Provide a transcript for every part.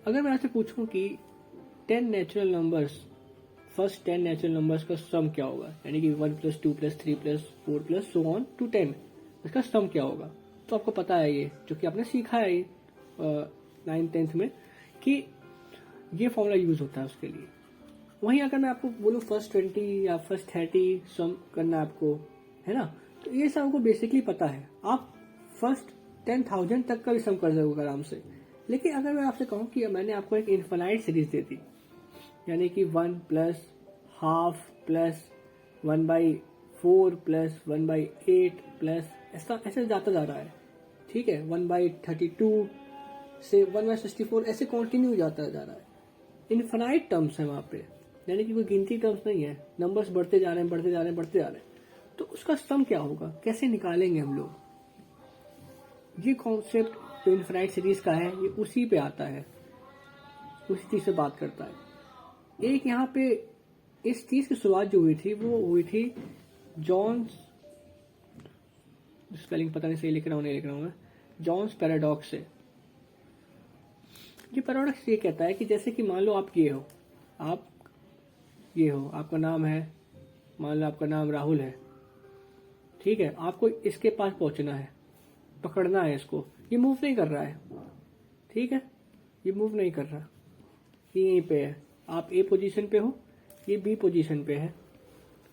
अगर मैं आपसे पूछूं कि 10 natural numbers, first 10 natural numbers का सम क्या होगा, यानी कि 1 + 2 + 3 + 4 + so on to 10, इसका सम क्या होगा? तो आपको पता है ये, जो कि आपने सीखा है 9th 10th में, कि ये फॉर्मूला यूज होता है उसके लिए। वहीं अगर मैं आपको बोलूँ फर्स्ट 20 या फर्स्ट 30 सम करना आपको, है ना, तो ये सब आपको बेसिकली पता है, आप फर्स्ट 10,000 तक का भी सम कर दोगे आराम से। लेकिन अगर मैं आपसे कहूँ कि मैंने आपको एक इन्फिनाइट सीरीज दे दी, यानी कि 1 + हाफ प्लस 1/4 प्लस 1/8 प्लस ऐसा ऐसे जाता जा रहा है, ठीक है, 1/32 से 1/64 ऐसे कंटिन्यू जाता जा रहा है। इन्फिनाइट टर्म्स है वहां पे, यानी कि कोई गिनती टर्म्स नहीं है, नंबर्स बढ़ते जा रहे हैं बढ़ते जा रहे हैं बढ़ते जा रहे हैं। तो उसका सम क्या होगा, कैसे निकालेंगे हम लोग? ये कॉन्सेप्ट जो इन्फिनाइट सीरीज का है ये उसी पे आता है, उसी चीज से बात करता है। एक यहाँ पे इस चीज की शुरुआत जो हुई थी वो हुई थी जॉन्स, स्पेलिंग पता नहीं सही लिख रहा हूँ नहीं लिख रहा हूँ मैं, जॉन्स पैराडॉक्स से। ये पैराडॉक्स ये कहता है कि जैसे कि मान लो आप ये हो, आप ये हो, आपका नाम है, मान लो आपका नाम राहुल है, ठीक है, आपको इसके पास पहुंचना है, पकड़ना है इसको, ये मूव नहीं कर रहा है, ठीक है, ये मूव नहीं कर रहा, ये यहीं पे है, आप ए पोजीशन पे हो, ये बी पोजीशन पे है,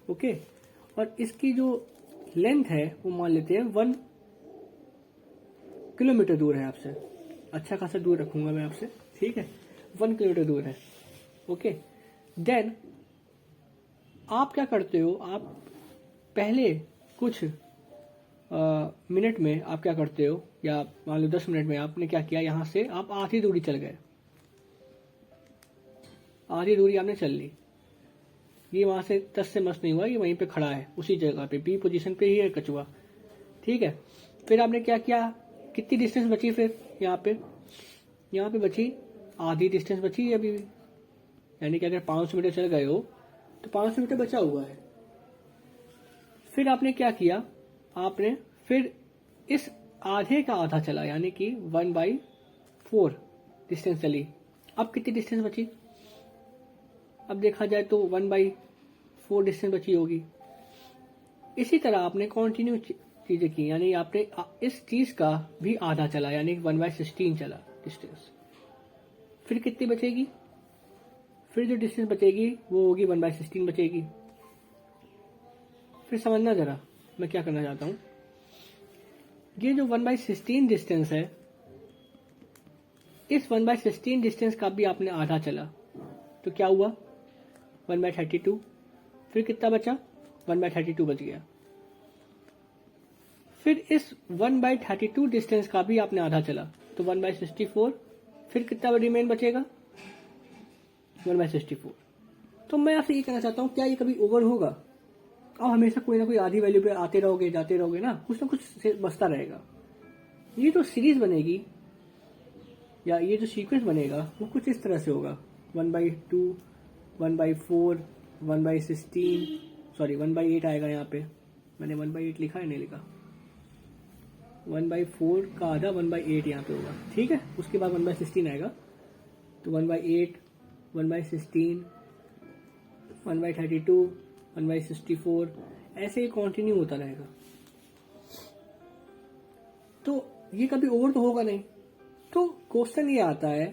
ओके, और इसकी जो लेंथ है वो मान लेते हैं 1 किलोमीटर दूर है आपसे, अच्छा खासा दूर रखूंगा मैं आपसे, ठीक है, 1 किलोमीटर दूर है, ओके। देन आप क्या करते हो, आप पहले कुछ मिनट में आप क्या करते हो, या मान लो 10 मिनट में आपने क्या किया, यहां से आप आधी दूरी चल गए, आधी दूरी आपने चल ली, ये वहां से तस से मस नहीं हुआ, ये वहीं पे खड़ा है उसी जगह पे, बी पोजीशन पे ही है कछुआ, ठीक है। फिर आपने क्या किया, कितनी डिस्टेंस बची फिर यहाँ पे बची आधी डिस्टेंस बची अभी भी, यानी कि अगर 500 मीटर चल गए हो तो 500 मीटर बचा हुआ है। फिर आपने क्या किया, आपने फिर इस आधे का आधा चला, यानी कि 1/4 डिस्टेंस चली, अब कितनी डिस्टेंस बची, अब देखा जाए तो 1/4 डिस्टेंस बची होगी। इसी तरह आपने कंटिन्यू चीजें की, यानी आपने इस चीज का भी आधा चला, यानी 1/16 चला डिस्टेंस। फिर कितनी बचेगी, फिर जो डिस्टेंस बचेगी वो होगी 1/16 बचेगी। फिर समझना जरा मैं क्या करना चाहता हूं, ये जो 1/16 डिस्टेंस है, इस 1/16 डिस्टेंस का भी आपने आधा चला, तो क्या हुआ 1/32, फिर कितना बचा 1/32 बच गया। फिर इस 1/32 डिस्टेंस का भी आपने आधा चला, तो 1/64, फिर कितना रिमेन बचेगा 1/64। तो मैं आपसे ये कहना चाहता हूं, क्या ये कभी ओवर होगा? आप हमेशा कोई ना कोई आधी वैल्यू पे आते रहोगे जाते रहोगे ना, कुछ ना कुछ बचता रहेगा। ये जो सीरीज बनेगी या ये जो सीक्वेंस बनेगा वो कुछ इस तरह से होगा, 1/2 1/4 1/16, सॉरी 1/8 आएगा यहाँ पे, मैंने 1/8 लिखा है नहीं लिखा, 1/4 का आधा 1/8 यहाँ पे होगा, ठीक है। उसके बाद 1/16 आएगा, तो 1/8 1/16 1/32 1/64 ऐसे ही कंटिन्यू होता रहेगा। तो ये कभी ओवर तो होगा नहीं। तो क्वेश्चन ये आता है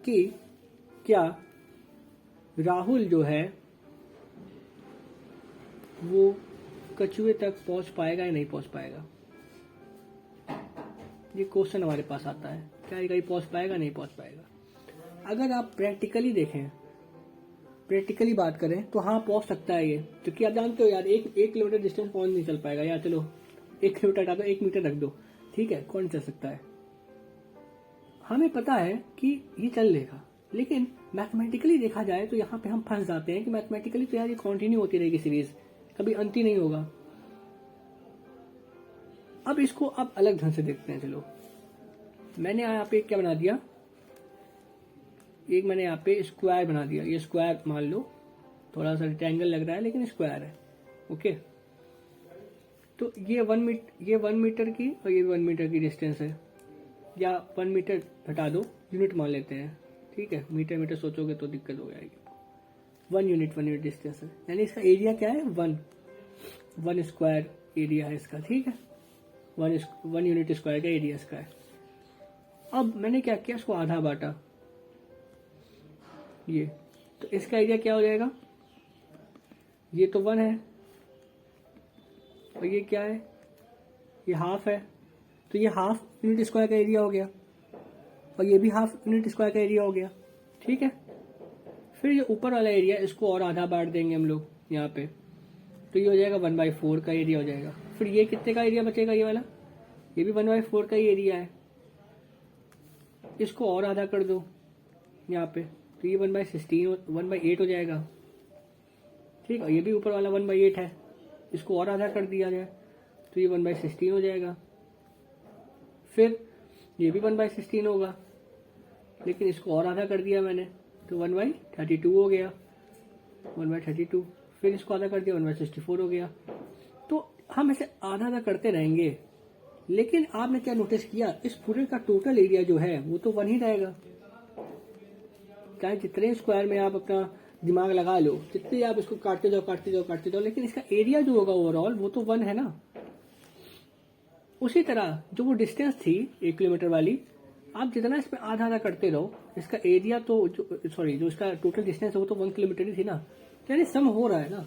कि क्या राहुल जो है वो कछुए तक पहुंच पाएगा या नहीं पहुंच पाएगा? ये क्वेश्चन हमारे पास आता है, क्या ये कहीं पहुंच पाएगा नहीं पहुंच पाएगा? अगर आप प्रैक्टिकली देखें, प्रैक्टिकली बात करें तो हाँ पहुंच सकता है ये, क्योंकि आप जानते हो यार, एक किलोमीटर डिस्टेंस कौन नहीं चल पाएगा, या चलो 1 किलोमीटर हटा दो, 1 मीटर रख दो, ठीक है, कौन चल सकता है? हमें पता है कि ये चल लेगा, लेकिन मैथमेटिकली देखा जाए तो यहाँ पे हम फंस जाते हैं कि मैथमेटिकली तो यार ये कंटिन्यू होती रहेगी सीरीज, कभी अंत ही नहीं होगा। अब इसको अब अलग ढंग से देखते हैं। चलो मैंने यहाँ पे क्या बना दिया, एक मैंने यहाँ पे स्क्वायर बना दिया, ये स्क्वायर मान लो, थोड़ा सा रेक्टेंगल लग रहा है लेकिन स्क्वायर है, ओके। तो ये 1 मीटर की और ये 1 मीटर की डिस्टेंस है, या 1 मीटर हटा दो, यूनिट मान लेते हैं, ठीक है, मीटर मीटर सोचोगे तो दिक्कत हो जाएगी। 1 यूनिट डिस्टेंस है, यानी इसका एरिया क्या है, 1 स्क्वायर एरिया है इसका, ठीक है, 1 यूनिट स्क्वायर का एरिया इसका है। अब मैंने क्या किया, इसको आधा बांटा, ये तो इसका एरिया क्या हो जाएगा, ये तो 1 है और ये क्या है, ये हाफ है, तो ये हाफ यूनिट स्क्वायर का एरिया हो गया और ये भी हाफ यूनिट स्क्वायर का एरिया हो गया, ठीक है। फिर ये ऊपर वाला एरिया, इसको और आधा बांट देंगे हम लोग यहाँ पे, तो ये हो जाएगा 1/4 का एरिया हो जाएगा। फिर ये कितने का एरिया बचेगा, ये वाला, ये भी 1/4 का ही एरिया है, इसको और आधा कर दो यहाँ पे, तो ये 1/8 हो जाएगा, ठीक है। ये भी ऊपर वाला 1/8 है, इसको और आधा कर दिया जाए तो ये 1/16 हो जाएगा। फिर ये भी 1/16 होगा, लेकिन इसको और आधा कर दिया मैंने तो 1/32 हो गया, 1/32। फिर इसको आधा कर दिया, 1/64 हो गया। तो हम ऐसे आधा आधा करते रहेंगे, लेकिन आपने क्या नोटिस किया, इस पूरे का टोटल एरिया जो है वो तो 1 ही रहेगा। चाहे जितने स्क्वायर में आप अपना दिमाग लगा लो, जितने आप इसको काटते जाओ, लेकिन इसका एरिया जो होगा ओवरऑल वो तो 1 है ना। उसी तरह जो वो डिस्टेंस थी 1 किलोमीटर वाली, आप जितना इसमें आधा आधा करते रहो, इसका एरिया तो जो इसका टोटल डिस्टेंस है वो तो 1 किलोमीटर ही थी ना, यानी सम हो रहा है ना।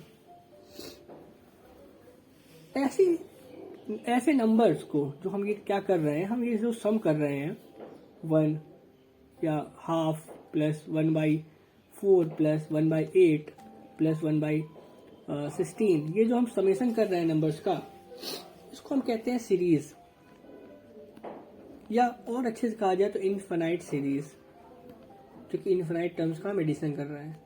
ऐसे नंबर्स को जो हम ये क्या कर रहे हैं, हम ये जो सम कर रहे हैं 1 या हाफ प्लस 1/4 प्लस 1/8 प्लस 1/16, ये जो हम समेशन कर रहे हैं नंबर्स का, इसको हम कहते हैं सीरीज, या और अच्छे से कहा जाए तो इनफाइनाइट सीरीज, क्योंकि इनफाइनाइट टर्म्स का हम एडिशन कर रहे हैं।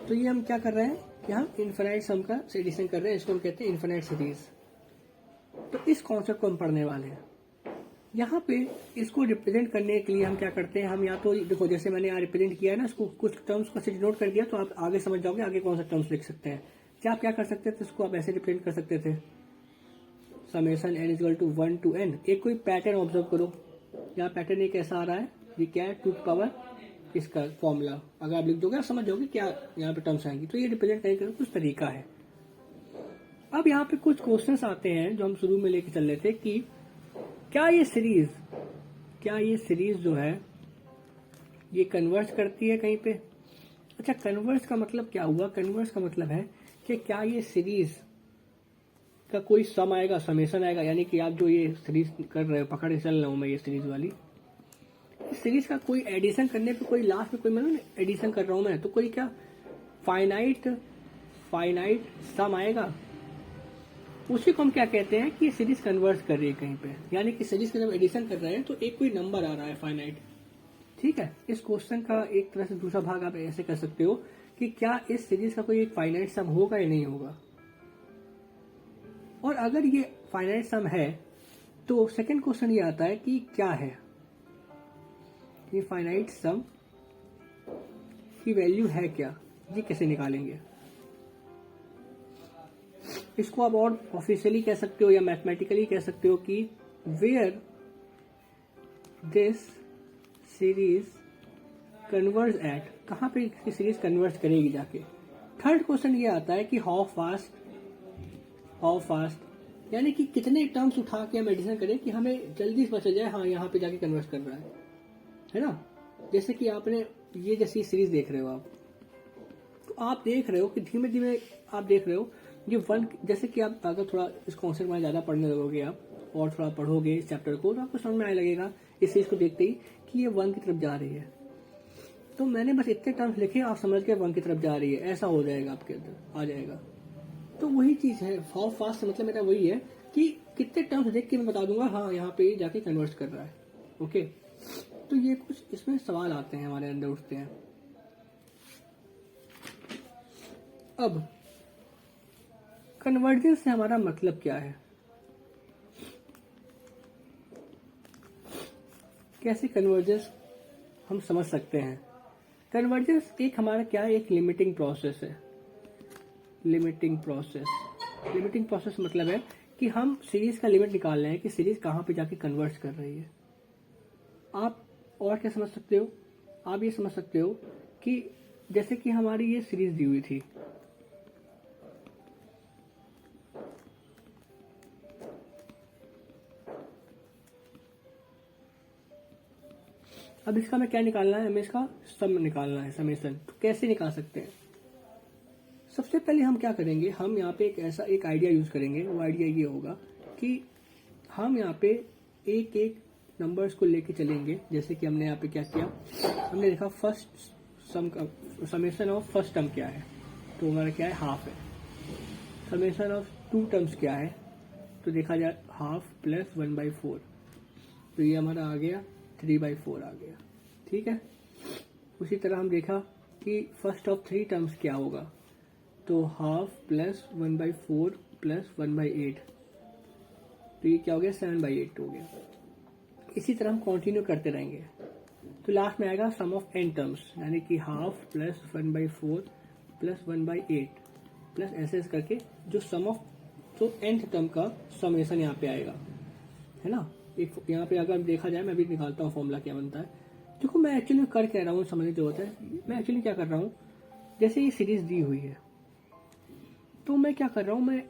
तो ये हम क्या कर रहे हैं, यहाँ इनफाइनाइट सम का एडिशन कर रहे हैं, इसको हम कहते हैं इनफाइनाइट सीरीज। तो इस कॉन्सेप्ट को हम पढ़ने वाले हैं। यहाँ पे इसको रिप्रेजेंट करने के लिए हम क्या करते हैं, हम या तो देखो जैसे मैंने यहाँ रिप्रेजेंट किया है ना, इसको कुछ टर्म्स को नोट कर दिया तो आप आगे समझ जाओगे आगे कौन सा टर्म्स लिख सकते हैं। क्या आप क्या कर सकते थे, इसको आप ऐसे रिप्रेजेंट कर सकते थे, समेशन n = 1 to n। एक कोई पैटर्न ऑब्जर्व करो, यहाँ पैटर्न एक ऐसा आ रहा है, ये क्या है, 2 की पावर इसका फॉर्मूला, अगर आप लिख दोगे आप समझ जाओगे क्या यहाँ पे टर्म्स आएंगी। तो ये रिप्रेजेंट करने का कुछ तरीका है। अब यहाँ पे कुछ क्वेश्चंस आते हैं जो हम शुरू में लेके चल रहे थे कि क्या ये सीरीज जो है ये कन्वर्स करती है कहीं पे। अच्छा, कन्वर्स का मतलब क्या हुआ, कन्वर्स का मतलब है कि क्या ये सीरीज का कोई सम आएगा, समेशन आएगा, यानी कि आप जो ये सीरीज कर रहे हो, पकड़ के चल रहा हूं मैं ये सीरीज वाली, इस सीरीज का कोई एडिशन करने पे कोई लास्ट में कोई मतलब एडिशन कर रहा हूं मैं, तो कोई क्या फाइनाइट सम आएगा, उसी को हम क्या कहते हैं कि सीरीज कन्वर्स कर रही है कहीं पे, यानी कि सीरीज का जब एडिशन कर रहे हैं तो एक कोई नंबर आ रहा है फाइनाइट, ठीक है। इस क्वेश्चन का एक तरह से दूसरा भाग आप ऐसे कर सकते हो कि क्या इस सीरीज का कोई एक फाइनाइट सम होगा या नहीं होगा, और अगर ये फाइनाइट सम है तो सेकंड क्वेश्चन ये आता है कि क्या है ये फाइनाइट सम की वैल्यू है क्या, ये कैसे निकालेंगे। इसको आप और ऑफिशियली कह सकते हो या मैथमेटिकली कह सकते हो कि where this series converges at, कहाँ पे सीरीज कन्वर्स करेगी जाके। थर्ड क्वेश्चन ये आता है कि हाउ फास्ट, यानी कि कितने टर्म्स उठा के हम एडिशन करें कि हमें जल्दी पता चल जाए हाँ यहाँ पे जाके कन्वर्स कर रहा है ना। जैसे कि आपने ये जैसी सीरीज देख रहे हो आप, तो आप देख रहे हो कि धीमे धीमे आप देख रहे हो ये 1, जैसे कि आप अगर थोड़ा इस कॉन्सेप्ट में ज़्यादा पढ़ने लगोगे आप और थोड़ा पढ़ोगे इस चैप्टर को, तो आपको समझ में आने लगेगा इस चीज़ को देखते ही कि ये 1 की तरफ जा रही है। तो मैंने बस इतने टर्म्स लिखे, आप समझ के 1 की तरफ जा रही है, ऐसा हो जाएगा आपके अंदर आ जाएगा। तो वही चीज़ है, हाउ फास्ट से मतलब मेरा वही है कि कितने टर्म्स देख के मैं बता दूंगा हाँ यहाँ पे जाके कन्वर्ट कर रहा है। ओके, तो ये कुछ इसमें सवाल आते हैं हमारे अंदर उठते हैं। अब कन्वर्जेंस से हमारा मतलब क्या है, कैसे कन्वर्जेंस हम समझ सकते हैं। कन्वर्जेंस एक हमारा क्या है, एक लिमिटिंग प्रोसेस है। लिमिटिंग प्रोसेस मतलब है कि हम सीरीज का लिमिट निकाल रहे हैं कि सीरीज कहाँ पे जाके कन्वर्ट कर रही है। आप और क्या समझ सकते हो? आप ये समझ सकते हो कि जैसे कि हमारी ये सीरीज दी हुई थी, अब इसका हमें क्या निकालना है, हमें इसका सम निकालना है, समेशन। तो कैसे निकाल सकते हैं? सबसे पहले हम क्या करेंगे, हम यहाँ पे एक आइडिया यूज करेंगे। वो आइडिया ये होगा कि हम यहाँ पे एक एक नंबर्स को लेके चलेंगे। जैसे कि हमने यहाँ पे क्या किया, हमने देखा फर्स्ट सम का समेशन ऑफ फर्स्ट टर्म क्या है, तो हमारा क्या है, हाफ है। समेशन ऑफ टू टर्म्स क्या है, तो देखा जाए हाफ प्लस 1/4, तो ये हमारा आ गया 3/4 आ गया। ठीक है। उसी तरह हम देखा कि फर्स्ट ऑफ थ्री टर्म्स क्या होगा, तो हाफ प्लस 1/4 प्लस 1/8, तो ये क्या हो गया, 7/8 हो गया। इसी तरह हम कंटिन्यू करते रहेंगे, तो लास्ट में आएगा सम ऑफ n टर्म्स, यानी कि हाफ प्लस 1/4 प्लस 1/8 प्लस ऐसे करके जो सम ऑफ तो nth टर्म का समेशन यहाँ पे आएगा, है ना। एक यहाँ पे अगर देखा जाए, मैं भी निकालता हूँ फॉर्मूला क्या बनता है। देखो मैं एक्चुअली कर क्या रहा हूँ, समझने की जरूरत है। मैं एक्चुअली क्या कर रहा हूँ, जैसे ये सीरीज दी हुई है, तो मैं क्या कर रहा हूँ, मैं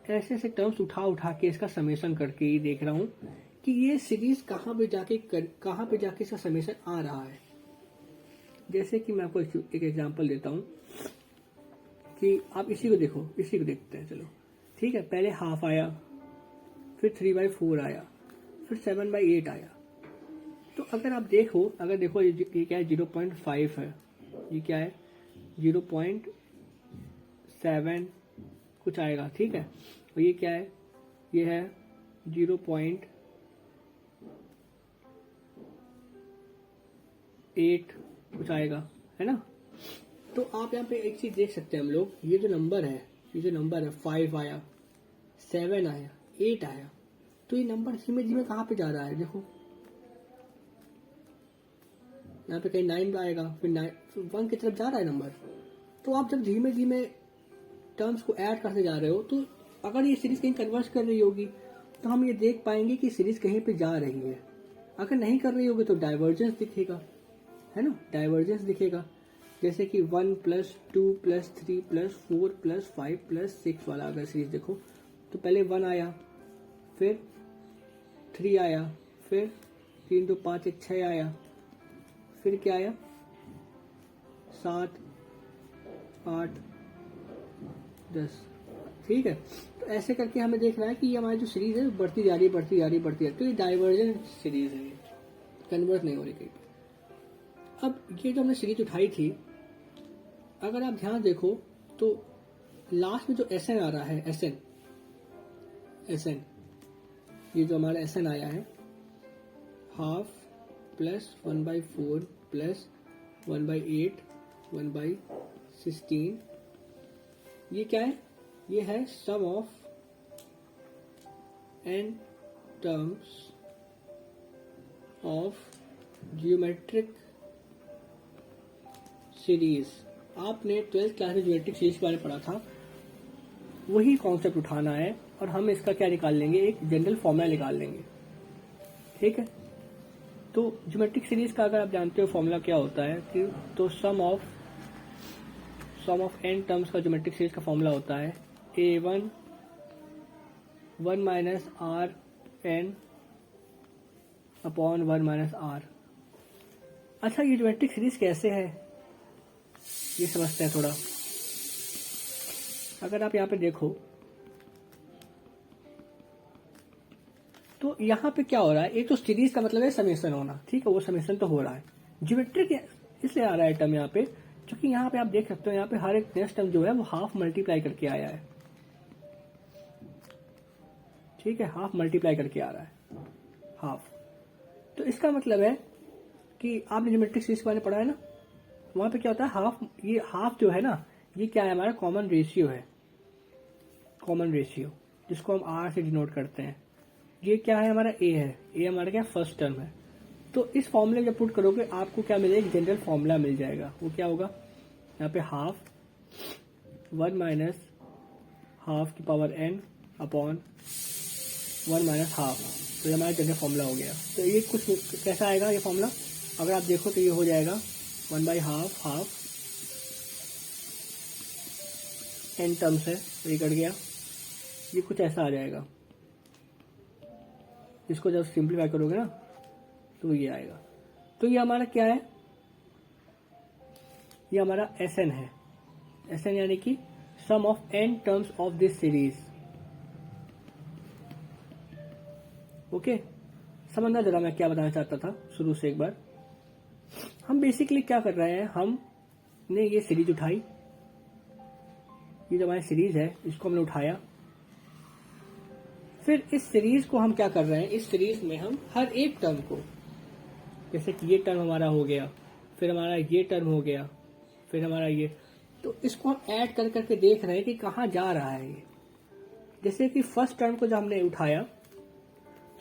ऐसे ऐसे टर्म्स उठा के इसका समेशन करके ही देख रहा हूँ कि ये सीरीज कहाँ पे जाके इसका समेशन आ रहा है। जैसे कि मैं आपको एक एग्जांपल देता हूँ कि आप इसी को देखते हैं। चलो ठीक है, पहले हाफ आया, फिर 3/4 आया, फिर 7/8 आया। तो अगर आप देखो ये क्या है, 0.5 है, ये क्या है 0.7 कुछ आएगा। ठीक है, और ये क्या है, ये है 0.8 कुछ आएगा, है ना। तो आप यहाँ पे एक चीज देख सकते हैं हम लोग, ये जो नंबर है 5 आया, 7 आया, 8 आया, तो ये नंबर धीमे धीमे कहाँ पे जा रहा है, देखो यहाँ पे कहीं 9 आएगा, फिर 1 की तरफ जा रहा है नंबर। तो आप जब धीमे धीमे टर्म्स को ऐड करते जा रहे हो, तो अगर ये सीरीज कहीं कन्वर्ट कर रही होगी तो हम ये देख पाएंगे कि सीरीज कहीं पे जा रही है। अगर नहीं कर रही होगी तो डाइवर्जेंस दिखेगा, है ना, डाइवर्जेंस दिखेगा। जैसे कि 1 + 2 + 3 + 4 + 5 + 6 वाला अगर सीरीज देखो, तो पहले 1 आया, फिर 3 आया, फिर 3 2 5 1 6 आया, फिर क्या आया 7 8 10। ठीक है, तो ऐसे करके हमें देख रहा है कि ये हमारी जो सीरीज है बढ़ती जा रही है। तो ये डाइवर्जेंट सीरीज है, कन्वर्ट नहीं हो रही कहीं। अब ये जो हमने सीरीज उठाई थी, अगर आप ध्यान देखो तो लास्ट में जो SN आ रहा है, SN ये जो हमारा SN आया है, हाफ प्लस 1/4 प्लस 1/8 1/16, ये क्या है, ये है sum of n terms of geometric series. आपने 12th क्लास में ज्योमेट्रिक सीरीज के बारे में पढ़ा था, वही कॉन्सेप्ट उठाना है और हम इसका क्या निकाल लेंगे, एक जनरल फॉर्मूला निकाल लेंगे। ठीक है, तो ज्योमेट्रिक सीरीज का अगर आप जानते हो फॉर्मूला क्या होता है कि तो सम ऑफ n टर्म्स का ज्योमेट्रिक सीरीज का फॉर्मूला होता है A1 1 - Rn अपॉन 1 - R। अच्छा, ये ज्योमेट्रिक सीरीज कैसे है ये समझते हैं थोड़ा। अगर आप यहाँ पे देखो तो यहाँ पे क्या हो रहा है, एक तो सीरीज का मतलब है समेशन होना, ठीक है, वो समेशन तो हो रहा है। ज्योमेट्रिक इसलिए आ रहा है टर्म यहाँ पे, क्योंकि यहाँ पे आप देख सकते हो, यहाँ पे हर एक नेक्स्ट टर्म जो है वो हाफ मल्टीप्लाई करके आया है। ठीक है, हाफ मल्टीप्लाई करके आ रहा है, हाफ। तो इसका मतलब है कि आपने ज्योमेट्रिक सीरीज के बारे में पढ़ा है ना, वहां पे क्या होता है, हाफ, ये हाफ जो है ना, ये क्या है, हमारा कॉमन रेशियो है, कॉमन रेशियो जिसको हम R से डिनोट करते हैं। ये क्या है, हमारा A है, A हमारा क्या फर्स्ट टर्म है। तो इस फॉर्मूले जब पुट करोगे आपको क्या मिलेगा, एक जनरल फॉर्मूला मिल जाएगा। वो क्या होगा, यहाँ पे half 1 - ½ n upon 1 minus half, तो ये हमारा जनरल फॉर्मूला हो गया। तो ये कुछ कैसा आएगा ये फॉर्मूला, अगर आप देखो तो ये हो जाएगा 1/हाफ हाफ n टर्म्स है, तो ये कट गया, ये कुछ ऐसा आ जाएगा। इसको जब सिंप्लीफाई करोगे ना तो ये आएगा। तो ये हमारा क्या है, ये हमारा Sn है। Sn यानी कि sum of n terms of this series. Okay, समझना जरा मैं क्या बताना चाहता था शुरू से एक बार। हम बेसिकली क्या कर रहे हैं, हमने ये सीरीज उठाई, ये जो हमारी सीरीज है इसको हमने उठाया, फिर इस सीरीज को हम क्या कर रहे हैं, इस सीरीज में हम हर एक टर्म को, जैसे कि ये टर्म हमारा हो गया, फिर हमारा ये टर्म हो गया, फिर हमारा ये, तो इसको हम ऐड कर करके देख रहे हैं कि कहाँ जा रहा है ये। जैसे कि फर्स्ट टर्म को जब हमने उठाया,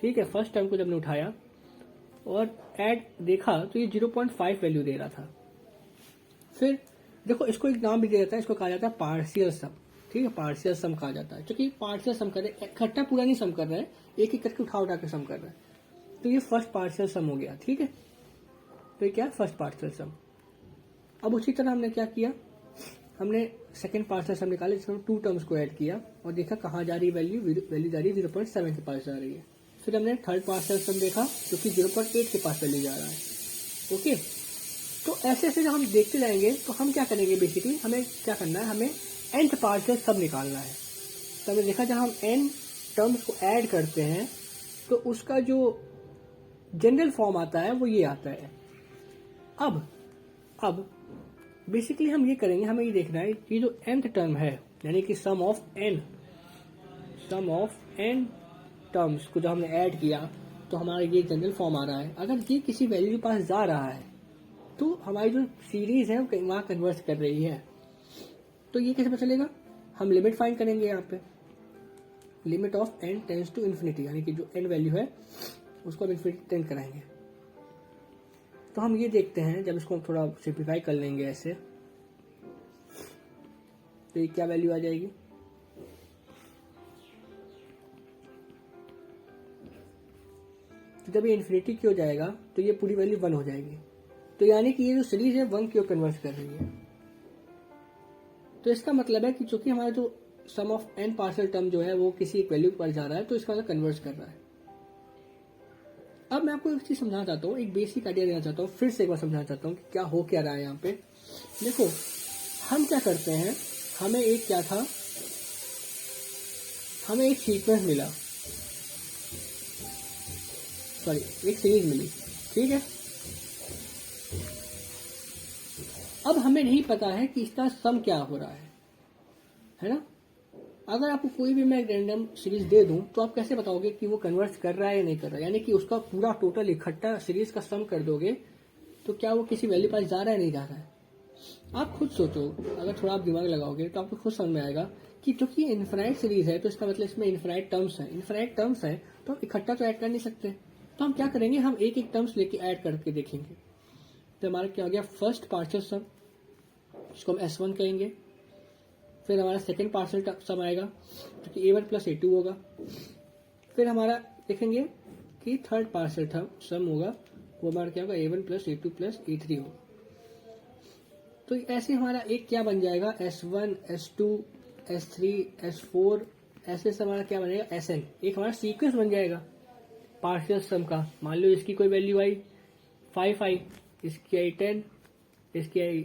ठीक है, फर्स्ट टर्म को जब हमने उठाया और ऐड देखा तो ये 0.5 वैल्यू दे रहा था। फिर देखो इसको एक नाम भी दे देता है, इसको कहा जाता है पार्शियल सम, ठीक है, पार्शियल सम कहा जाता है, क्योंकि पार्शियल सम कर रहे हैं, इकट्ठा पूरा नहीं सम कर रहे हैं, एक एक करके उठा उठा के सम कर रहे हैं। तो ये फर्स्ट पार्शियल सम हो गया, ठीक है, तो ये क्या, फर्स्ट पार्शियल सम। अब उसी तरह हमने क्या किया, हमने सेकेंड पार्शियल सम निकाले, जिसमें 2 टर्म्स को ऐड किया और देखा कहाँ जा रही है वैल्यू, वैल्यू जा रही है 0.7 के पास जा रही है। फिर हमने थर्ड पार्शियल सम देखा जो कि 0.8 के पास वैल्यू जा रहा है। ओके, तो ऐसे ऐसे जब हम देखते जाएंगे तो हम क्या करेंगे, बेसिकली हमें क्या करना है, हमें nth पार्शियल सम निकालना है। तो हमने देखा जब हम n टर्म्स को ऐड करते हैं तो उसका जो जनरल फॉर्म आता है वो ये आता है। अब बेसिकली हम ये करेंगे, हमें ये देखना है कि जो nth टर्म है, यानी कि सम ऑफ n टर्म्स को जो हमने ऐड किया तो हमारा ये जनरल फॉर्म आ रहा है। अगर ये किसी वैल्यू के पास जा रहा है तो हमारी जो सीरीज है वो वहां कन्वर्ट कर रही है। तो ये कैसे पता चलेगा, हम लिमिट फाइंड करेंगे यहाँ पे, limit of n tends to infinity, यानी कि जो n वैल्यू है उसको हम इन्फिनिटी टेंड कराएंगे। तो हम ये देखते हैं, जब इसको थोड़ा सिंप्लीफाई कर लेंगे ऐसे, तो ये क्या वैल्यू आ जाएगी, तो जब ये इन्फिनिटी की हो जाएगा तो ये पूरी वैल्यू 1 हो जाएगी। तो यानी कि ये जो सीरीज है 1 की ओर कन्वर्ट कर रही है। तो इसका मतलब है कि चूंकि हमारा जो सम ऑफ n पार्शियल टर्म जो है वो किसी एक वैल्यू पर जा रहा है, तो इसका मतलब कन्वर्ट कर रहा है। अब मैं आपको एक चीज समझाना चाहता हूँ, एक बेसिक आइडिया देना चाहता हूँ, फिर से एक बार समझाना चाहता हूँ कि क्या हो क्या रहा है यहाँ पे। देखो हम क्या करते हैं, हमें एक क्या था, हमें एक सीक्वेंस मिला, सॉरी एक सीरीज मिली, ठीक है। अब हमें नहीं पता है कि इसका सम क्या हो रहा है ना। अगर आपको कोई भी मैं रैंडम सीरीज दे दूं तो आप कैसे बताओगे कि वो कन्वर्ट कर रहा है या नहीं कर रहा है, यानी कि उसका पूरा टोटल इकट्ठा सीरीज का सम कर दोगे तो क्या वो किसी वैल्यू पास जा रहा है नहीं जा रहा है। आप खुद सोचो, अगर थोड़ा आप दिमाग लगाओगे तो आपको खुद समझ में आएगा कि चूंकि ये इन्फिनाइट सीरीज है तो इसका मतलब इसमें इन्फिनाइट टर्म्स है, इन्फिनाइट टर्म्स है तो हम इकट्ठा तो ऐड कर नहीं सकते। तो हम क्या करेंगे, हम एक एक टर्म्स लेके ऐड करके देखेंगे। तो हमारा क्या हो गया, फर्स्ट पार्शियल सम, इसको हम S1 कहेंगे। फिर हमारा सेकेंड पार्शियल सम आएगा जो कि A1 प्लस A2 होगा। फिर हमारा देखेंगे कि थर्ड पार्शियल सम होगा, वो हमारा क्या होगा, A1 plus A2 plus A3 होगा। तो ऐसे हमारा एक क्या बन जाएगा, S1 S2 S3 S4, ऐसे हमारा क्या बनेगा, Sn, एक हमारा सीक्वेंस बन जाएगा पार्शियल सम का। मान लो इसकी कोई वैल्यू आई 5 आई, इसकी आई 10, इसकी आई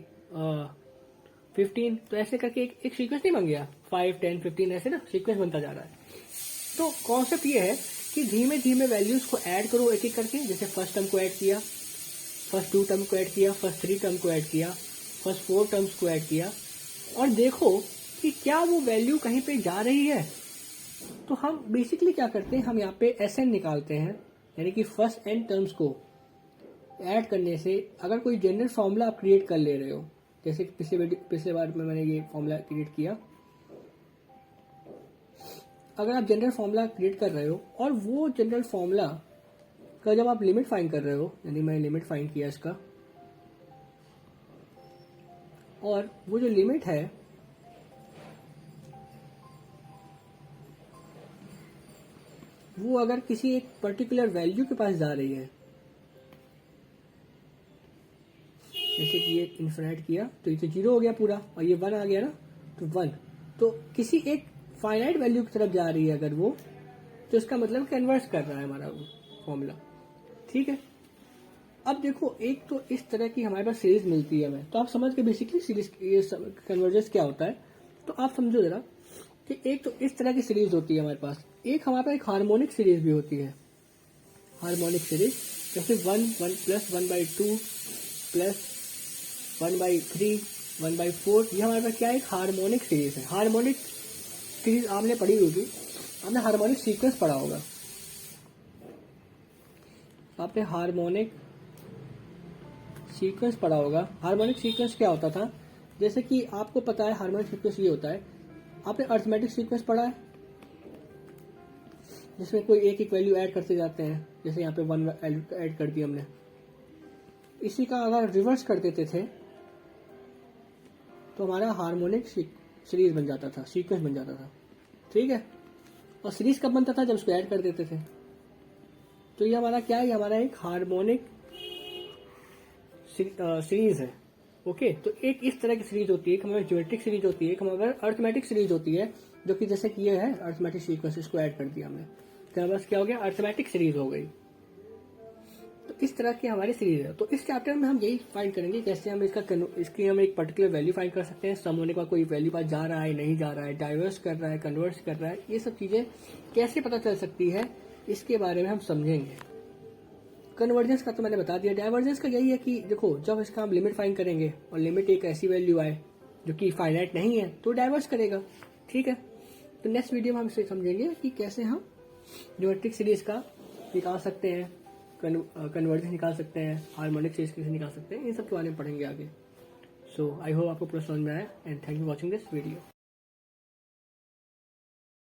15, तो ऐसे करके एक सीक्वेंस नहीं बन गया, 5 10 15 ऐसे ना सीक्वेंस बनता जा रहा है। तो कॉन्सेप्ट ये है कि धीमे धीमे वैल्यूज को ऐड करो एक एक करके। जैसे फर्स्ट टर्म को ऐड किया, फर्स्ट 2 टर्म को ऐड किया, फर्स्ट 3 टर्म को ऐड किया, फर्स्ट 4 टर्म्स को ऐड किया, और देखो कि क्या वो वैल्यू कहीं पे जा रही है। तो हम बेसिकली क्या करते हैं, हम यहाँ पे Sn निकालते हैं, यानी कि फर्स्ट n टर्म्स को ऐड करने से अगर कोई जनरल फॉर्मूला आप क्रिएट कर ले रहे हो, जैसे पिछले बार में मैंने ये फॉर्मूला क्रिएट किया, अगर आप जनरल फॉर्मूला क्रिएट कर रहे हो और वो जनरल फॉर्मूला का जब आप लिमिट फाइंड कर रहे हो, यानी मैंने लिमिट फाइंड किया इसका, और वो जो लिमिट है वो अगर किसी एक पर्टिकुलर वैल्यू के पास जा रही है, जैसे कि ये इन्फिनाइट किया तो ये तो 0 हो गया पूरा, और ये 1 आ गया ना, तो 1, तो किसी एक फाइनाइट वैल्यू की तरफ जा रही है अगर वो, तो इसका मतलब कन्वर्स कर रहा है हमारा वो फॉर्मूला। ठीक है, अब देखो एक तो इस तरह की हमारे पास सीरीज मिलती है हमें, तो आप समझ के बेसिकली सीरीज ये कन्वर्जेंस क्या होता है। तो आप समझो जरा कि एक तो इस तरह की सीरीज होती है हमारे पास, एक हमारे पास एक हार्मोनिक सीरीज भी होती है। हार्मोनिक सीरीज जैसे 1 प्लस 1/2 प्लस 1/3 1/4, ये हमारे पास क्या है, एक हार्मोनिक सीरीज है। हार्मोनिक सीरीज आपने पढ़ी होगी, आपने हार्मोनिक सीक्वेंस पढ़ा होगा, आपने हार्मोनिक सीक्वेंस पढ़ा होगा। हार्मोनिक सीक्वेंस क्या होता था, जैसे कि आपको पता है हार्मोनिक सीक्वेंस ये होता है, आपने अरिथमेटिक सीक्वेंस पढ़ा है जिसमें कोई एक एक वैल्यू ऐड करते जाते हैं, जैसे यहाँ पे 1 ऐड कर दी हमने। इसी का अगर रिवर्स कर देते थे तो हमारा हार्मोनिक सीरीज बन जाता था, सीक्वेंस बन जाता था। ठीक है, और सीरीज कब बनता था, जब उसको ऐड कर देते थे। तो ये हमारा क्या है, हमारा एक हार्मोनिक सीरीज है। ओके, तो एक इस तरह की सीरीज होती है, एक हमारे ज्योमेट्रिक सीरीज होती है, एक हमारे अर्थमेटिक सीरीज होती है, जो कि जैसे कि ये है अर्थमेटिक सीक्वेंस, इसको ऐड कर दिया हमने, तो बस क्या हो गया, अर्थमेटिक सीरीज हो गई। तो इस तरह की हमारी सीरीज है। तो इस चैप्टर में हम यही फाइंड करेंगे कैसे हम इसकी हम एक पर्टिकुलर वैल्यू फाइंड कर सकते हैं, सम होने का कोई वैल्यू पास जा रहा है नहीं जा रहा है, डाइवर्स कर रहा है कन्वर्स कर रहा है, ये सब चीजें कैसे पता चल सकती है, इसके बारे में हम समझेंगे। कन्वर्जेंस का तो मैंने बता दिया। डाइवर्जेंस का यही है कि देखो जब इसका हम लिमिट फाइंड करेंगे और लिमिट एक ऐसी वैल्यू आए जो कि फाइनाइट नहीं है तो डाइवर्स करेगा। ठीक है, तो नेक्स्ट वीडियो में हम इसे समझेंगे कि कैसे हम ज्योमेट्रिक सीरीज का निकाल सकते हैं, कन्वर्जेंस निकाल सकते हैं, हार्मोनिक सीरीज कैसे निकाल सकते हैं, इन सब के बारे में पढ़ेंगे आगे। सो आई होप आपको पूरा समझ में आया, and thank you watching this video.